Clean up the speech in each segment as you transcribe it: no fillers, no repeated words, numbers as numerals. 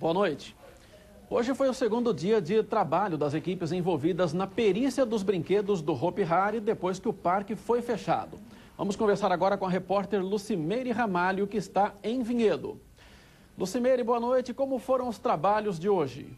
Boa noite. Hoje foi o segundo dia de trabalho das equipes envolvidas na perícia dos brinquedos do Hopi Hari depois que o parque foi fechado. Vamos conversar agora com a repórter Lucimeire Ramalho, que está em Vinhedo. Lucimeire, boa noite. Como foram os trabalhos de hoje?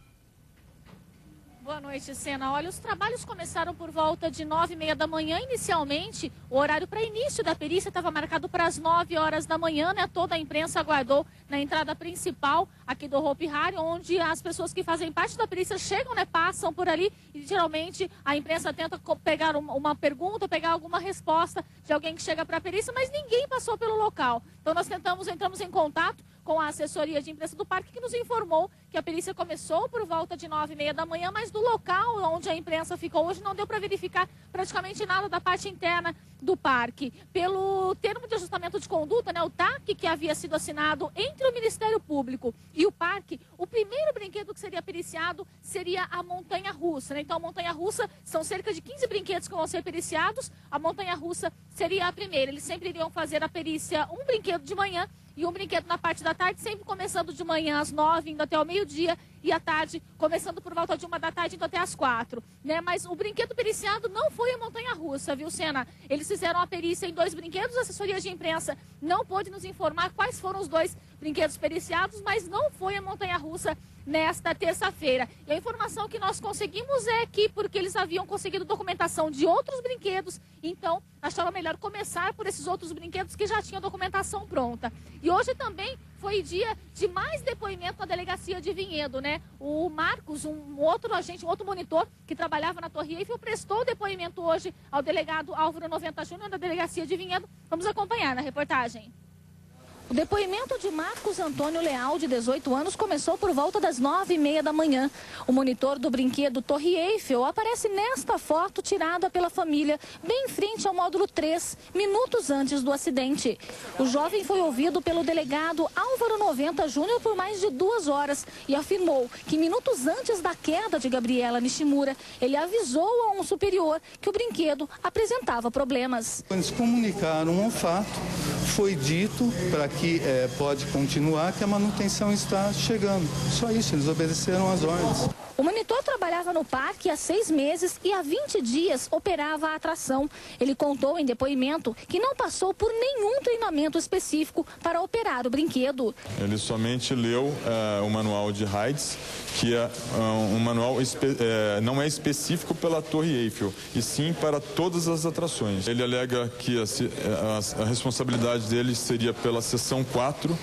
Boa noite, Sena. Olha, os trabalhos começaram por volta de 9h30 da manhã. Inicialmente, o horário para início da perícia estava marcado para as 9 horas da manhã, né? Toda a imprensa aguardou na entrada principal aqui do Hopi Hari, onde as pessoas que fazem parte da perícia chegam, né? Passam por ali e geralmente a imprensa tenta pegar uma pergunta, pegar alguma resposta de alguém que chega para a perícia, mas ninguém passou pelo local. Então nós entramos em contato com a assessoria de imprensa do parque, que nos informou que a perícia começou por volta de 9h30 da manhã, mas do local onde a imprensa ficou hoje não deu para verificar praticamente nada da parte interna do parque. Pelo termo de ajustamento de conduta, né, o TAC, que havia sido assinado entre o Ministério Público e o parque, o primeiro brinquedo que seria periciado seria a montanha-russa, né? Então a montanha-russa são cerca de 15 brinquedos que vão ser periciados, a montanha-russa seria a primeira. Eles sempre iriam fazer a perícia, um brinquedo de manhã e um brinquedo na parte da tarde, sempre começando de manhã às 9h, indo até o meio-dia, e à tarde, começando por volta de 1h da tarde, indo até às 4h, né? Mas o brinquedo periciado não foi a montanha-russa, viu, Sena? Eles fizeram a perícia em 2 brinquedos, a assessoria de imprensa não pôde nos informar quais foram os 2 brinquedos periciados, mas não foi a montanha-russa nesta terça-feira. E a informação que nós conseguimos é que, porque eles haviam conseguido documentação de outros brinquedos, então acharam melhor começar por esses outros brinquedos que já tinham documentação pronta. E hoje também foi dia de mais depoimento na delegacia de Vinhedo, né? O Marcos, um outro agente, um outro monitor que trabalhava na Torre Eiffel, prestou depoimento hoje ao delegado Álvaro 90 Júnior da delegacia de Vinhedo. Vamos acompanhar na reportagem. O depoimento de Marcos Antônio Leal, de 18 anos, começou por volta das 9h30 da manhã. O monitor do brinquedo Torre Eiffel aparece nesta foto tirada pela família, bem em frente ao módulo 3, minutos antes do acidente. O jovem foi ouvido pelo delegado Álvaro 90 Júnior por mais de 2 horas e afirmou que minutos antes da queda de Gabriela Nishimura, ele avisou a um superior que o brinquedo apresentava problemas. Eles comunicaram o fato, foi dito para que pode continuar, que a manutenção está chegando. Só isso, eles obedeceram às ordens. O monitor trabalhava no parque há 6 meses e há 20 dias operava a atração. Ele contou em depoimento que não passou por nenhum treinamento específico para operar o brinquedo. Ele somente leu o manual de RAIDS, que é um manual não é específico pela Torre Eiffel, e sim para todas as atrações. Ele alega que a responsabilidade dele seria pela seção 4,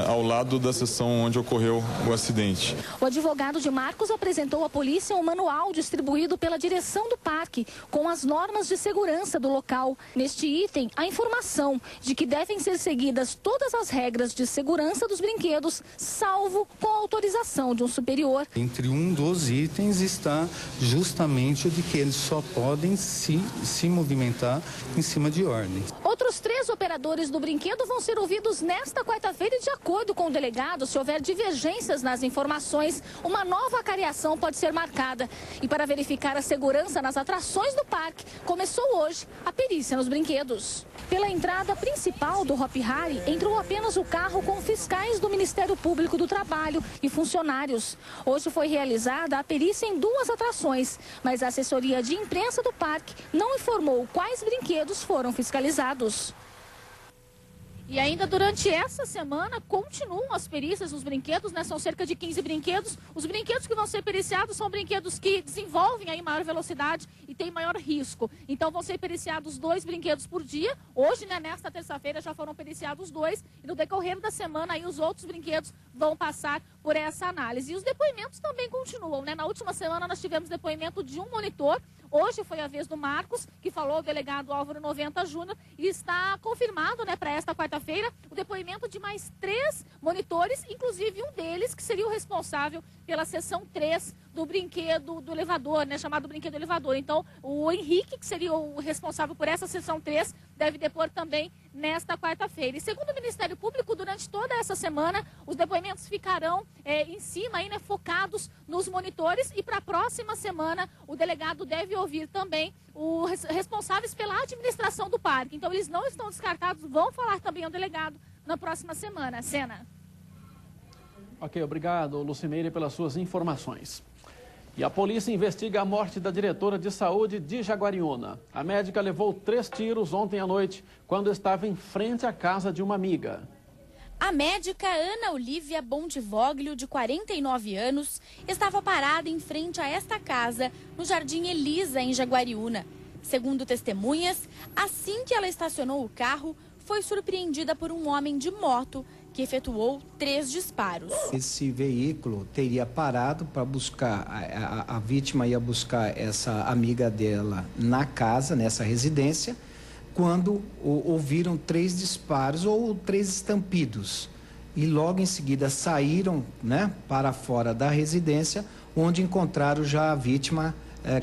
ao lado da seção onde ocorreu o acidente. O advogado de Marcos apresentou à polícia um manual distribuído pela direção do parque com as normas de segurança do local. Neste item, a informação de que devem ser seguidas todas as regras de segurança dos brinquedos, salvo com a autorização de um superior. Entre um dos itens está justamente o de que eles só podem se movimentar em cima de ordem. Outros 3 operadores do brinquedo vão ser ouvidos nesta quarta-feira e, de acordo com o delegado, se houver divergências nas informações, uma nova cariação pode ser marcada. E para verificar a segurança nas atrações do parque, começou hoje a perícia nos brinquedos. Pela entrada principal do Hopi Hari, entrou apenas o carro com fiscais do Ministério Público do Trabalho e funcionários. Hoje foi realizada a perícia em 2 atrações, mas a assessoria de imprensa do parque não informou quais brinquedos foram fiscalizados. E ainda durante essa semana continuam as perícias nos brinquedos, né? São cerca de 15 brinquedos. Os brinquedos que vão ser periciados são brinquedos que desenvolvem aí maior velocidade e tem maior risco. Então vão ser periciados 2 brinquedos por dia. Hoje, né, nesta terça-feira, já foram periciados 2 e no decorrer da semana aí os outros brinquedos vão passar por essa análise. E os depoimentos também continuam, né? Na última semana nós tivemos depoimento de um monitor. Hoje foi a vez do Marcos, que falou ao delegado Álvaro 90 Júnior, e está confirmado, né, para esta quarta-feira o depoimento de mais 3 monitores, inclusive um deles que seria o responsável pela seção 3 do brinquedo do elevador, né, chamado brinquedo elevador. Então, o Henrique, que seria o responsável por essa seção 3, deve depor também nesta quarta-feira. E segundo o Ministério Público, durante toda essa semana, os depoimentos ficarão em cima, aí, né, focados nos monitores, e para a próxima semana o delegado deve ouvir também os responsáveis pela administração do parque. Então eles não estão descartados, vão falar também ao delegado na próxima semana. Sena. Ok, obrigado, Lucimeire, pelas suas informações. E a polícia investiga a morte da diretora de saúde de Jaguariúna. A médica levou 3 tiros ontem à noite, quando estava em frente à casa de uma amiga. A médica Ana Olívia Bondivoglio, de 49 anos, estava parada em frente a esta casa, no Jardim Elisa, em Jaguariúna. Segundo testemunhas, assim que ela estacionou o carro, foi surpreendida por um homem de moto, que efetuou 3 disparos. Esse veículo teria parado para buscar, a vítima ia buscar essa amiga dela na casa, nessa residência, quando ouviram 3 disparos ou 3 estampidos. E logo em seguida saíram, né, para fora da residência, onde encontraram já a vítima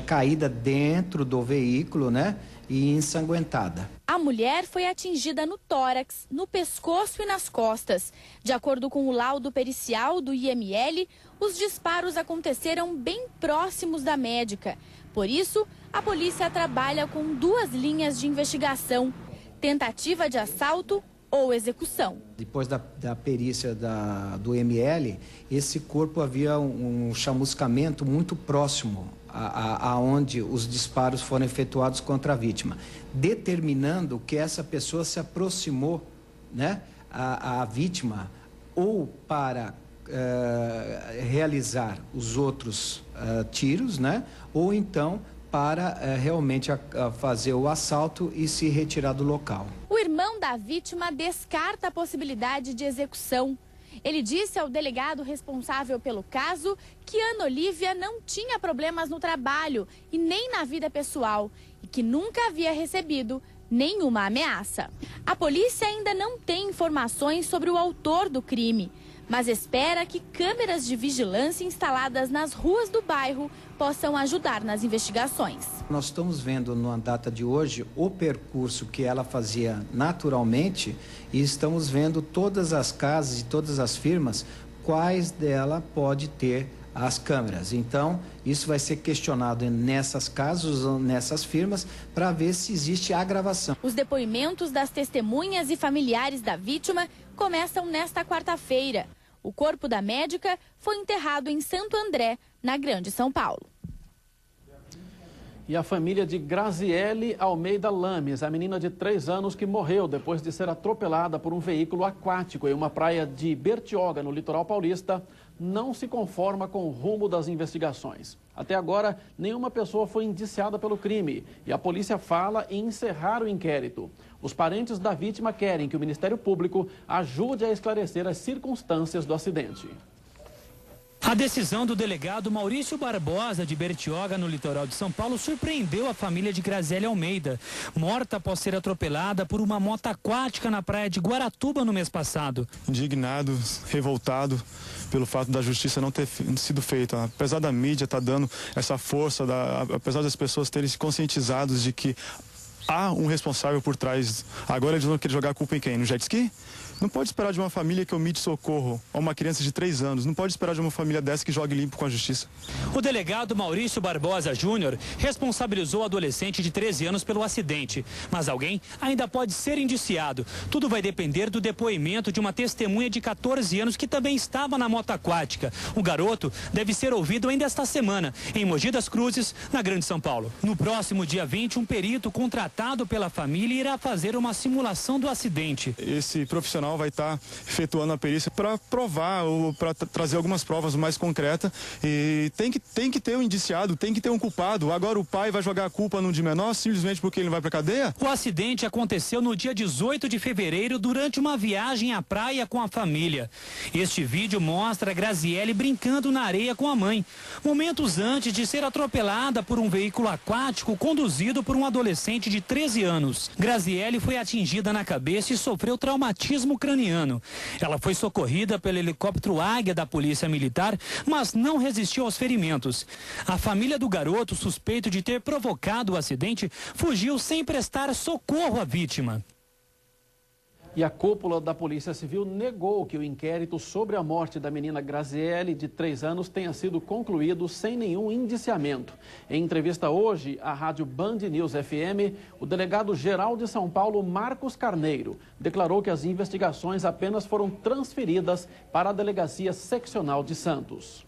caída dentro do veículo, né, e ensanguentada. A mulher foi atingida no tórax, no pescoço e nas costas. De acordo com o laudo pericial do IML, os disparos aconteceram bem próximos da médica. Por isso, a polícia trabalha com 2 linhas de investigação: tentativa de assalto ou execução. Depois da perícia do IML, esse corpo havia um chamuscamento muito próximo aonde os disparos foram efetuados contra a vítima, determinando que essa pessoa se aproximou, né, a vítima ou para realizar os outros tiros, né, ou então para realmente fazer o assalto e se retirar do local. O irmão da vítima descarta a possibilidade de execução. Ele disse ao delegado responsável pelo caso que Ana Olívia não tinha problemas no trabalho e nem na vida pessoal e que nunca havia recebido nenhuma ameaça. A polícia ainda não tem informações sobre o autor do crime, mas espera que câmeras de vigilância instaladas nas ruas do bairro possam ajudar nas investigações. Nós estamos vendo na data de hoje o percurso que ela fazia naturalmente e estamos vendo todas as casas e todas as firmas, quais dela pode ter as câmeras. Então, isso vai ser questionado nessas casas ou nessas firmas para ver se existe agravação. Os depoimentos das testemunhas e familiares da vítima começam nesta quarta-feira. O corpo da médica foi enterrado em Santo André, na Grande São Paulo. E a família de Graziele Almeida Lames, a menina de 3 anos que morreu depois de ser atropelada por um veículo aquático em uma praia de Bertioga, no litoral paulista, não se conforma com o rumo das investigações. Até agora, nenhuma pessoa foi indiciada pelo crime e a polícia fala em encerrar o inquérito. Os parentes da vítima querem que o Ministério Público ajude a esclarecer as circunstâncias do acidente. A decisão do delegado Maurício Barbosa, de Bertioga, no litoral de São Paulo, surpreendeu a família de Graziele Almeida, morta após ser atropelada por uma moto aquática na praia de Guaratuba no mês passado. Indignado, revoltado pelo fato da justiça não ter sido feita. Apesar da mídia estar dando essa força, apesar das pessoas terem se conscientizados de que há um responsável por trás, agora eles vão querer jogar a culpa em quem? No jet ski? Não pode esperar de uma família que omite socorro a uma criança de 3 anos. Não pode esperar de uma família dessa que jogue limpo com a justiça. O delegado Maurício Barbosa Júnior responsabilizou o adolescente de 13 anos pelo acidente. Mas alguém ainda pode ser indiciado. Tudo vai depender do depoimento de uma testemunha de 14 anos que também estava na moto aquática. O garoto deve ser ouvido ainda esta semana, em Mogi das Cruzes, na Grande São Paulo. No próximo dia 20, um perito contratado pela família irá fazer uma simulação do acidente. Esse profissional vai estar efetuando a perícia para provar ou para trazer algumas provas mais concretas e tem que ter um indiciado, tem que ter um culpado. Agora o pai vai jogar a culpa num de menor simplesmente porque ele não vai para cadeia? O acidente aconteceu no dia 18 de fevereiro durante uma viagem à praia com a família. Este vídeo mostra a Graziele brincando na areia com a mãe, momentos antes de ser atropelada por um veículo aquático conduzido por um adolescente de 13 anos. Graziele foi atingida na cabeça e sofreu traumatismo craniano. Ela foi socorrida pelo helicóptero Águia da Polícia Militar, mas não resistiu aos ferimentos. A família do garoto, suspeito de ter provocado o acidente, fugiu sem prestar socorro à vítima. E a cúpula da Polícia Civil negou que o inquérito sobre a morte da menina Graziele, de 3 anos, tenha sido concluído sem nenhum indiciamento. Em entrevista hoje à rádio Band News FM, o delegado-geral de São Paulo, Marcos Carneiro, declarou que as investigações apenas foram transferidas para a Delegacia Seccional de Santos.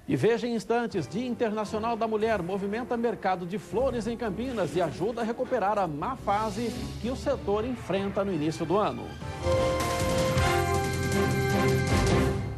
E veja em instantes, Dia Internacional da Mulher movimenta mercado de flores em Campinas e ajuda a recuperar a má fase que o setor enfrenta no início do ano.